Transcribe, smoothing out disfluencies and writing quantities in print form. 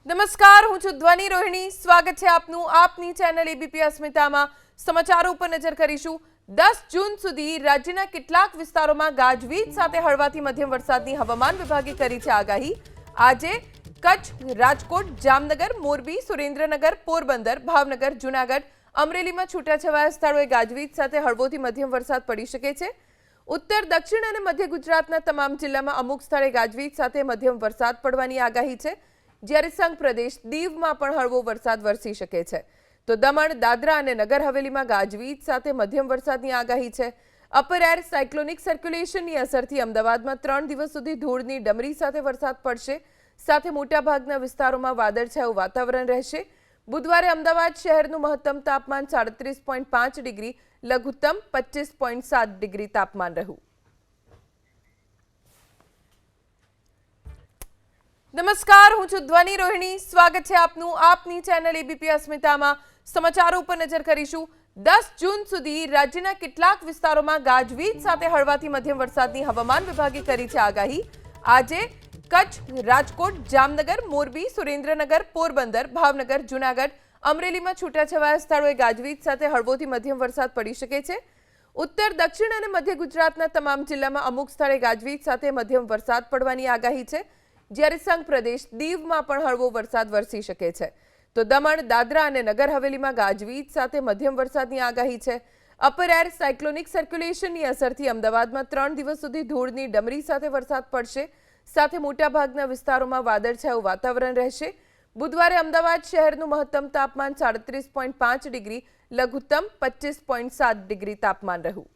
નમસ્કાર, હું છું ધ્વની રોહિણી. સ્વાગત છે આપનું આપની ચેનલ એબીપી અસ્મિતામાં. સમાચારો ઉપર નજર કરીશું. 10 જૂન સુધી રાજ્યના કેટલાક વિસ્તારોમાં ગાજવીજ સાથે હળવાથી મધ્યમ વરસાદની હવામાન વિભાગે કરી છે આગાહી. આજે કચ્છ, રાજકોટ, જામનગર, મોરબી, સુરેન્દ્રનગર, પોરબંદર, ભાવનગર, જૂનાગઢ, અમરેલીમાં છૂટાછવાયા સ્થળોએ ગાજવીજ સાથે હળવોથી મધ્યમ વરસાદ પડી શકે છે. ઉત્તર, દક્ષિણ અને મધ્ય ગુજરાતના તમામ જિલ્લામાં અમુક સ્થળે ગાજવીજ સાથે મધ્યમ વરસાદ પડવાની આગાહી છે. જ્યારે સંઘ પ્રદેશ દીવમાં પણ હળવો વરસાદ વરસી શકે છે. તો દમણ, દાદરા અને નગર હવેલીમાં ગાજવીજ સાથે મધ્યમ વરસાદની આગાહી છે. અપર એર સાયક્લોનિક સર્ક્યુલેશનની અસરથી અમદાવાદમાં 3 દિવસ સુધી ધૂળની ડમરી સાથે વરસાદ પડશે. સાથે મોટાભાગના વિસ્તારોમાં વાદળછાયું વાતાવરણ રહેશે. બુધવારે અમદાવાદ શહેરનું મહત્તમ તાપમાન 37.5 ડિગ્રી, લઘુત્તમ 25.7 ડિગ્રી તાપમાન રહ્યું. નમસ્કાર, હું છું ધ્વની રોહિણી. સ્વાગત છે આપનું આપની ચેનલ એબીપી અસ્મિતામાં. સમાચારો ઉપર નજર કરીશું. 10 જૂન સુધી રાજ્યના કેટલાક વિસ્તારોમાં ગાજવીજ સાથે હળવાથી મધ્યમ વરસાદની હવામાન વિભાગે કરી છે આગાહી. આજે કચ્છ, રાજકોટ, જામનગર, મોરબી, સુરેન્દ્રનગર, પોરબંદર, ભાવનગર, જૂનાગઢ, અમરેલીમાં છૂટાછવાયા સ્થળોએ ગાજવીજ સાથે હળવોથી મધ્યમ વરસાદ પડી શકે છે. ઉત્તર, દક્ષિણ અને મધ્ય ગુજરાતના તમામ જિલ્લામાં અમુક સ્થળે ગાજવીજ સાથે મધ્યમ વરસાદ પડવાની આગાહી છે. જ્યારે સંઘ પ્રદેશ દીવમાં પણ હળવો વરસાદ વરસી શકે છે. તો દમણ, દાદરા અને નગર હવેલીમાં ગાજવીજ સાથે મધ્યમ વરસાદની આગાહી છે. અપર એર સાયક્લોનિક સર્ક્યુલેશનની અસરથી અમદાવાદમાં 3 દિવસ સુધી ધૂળની ડમરી સાથે વરસાદ પડશે. સાથે મોટાભાગના વિસ્તારોમાં વાદળછાયું વાતાવરણ રહેશે. બુધવારે અમદાવાદ શહેરનું મહત્તમ તાપમાન 37.5 ડિગ્રી, લઘુત્તમ 25.7 ડિગ્રી તાપમાન રહ્યું.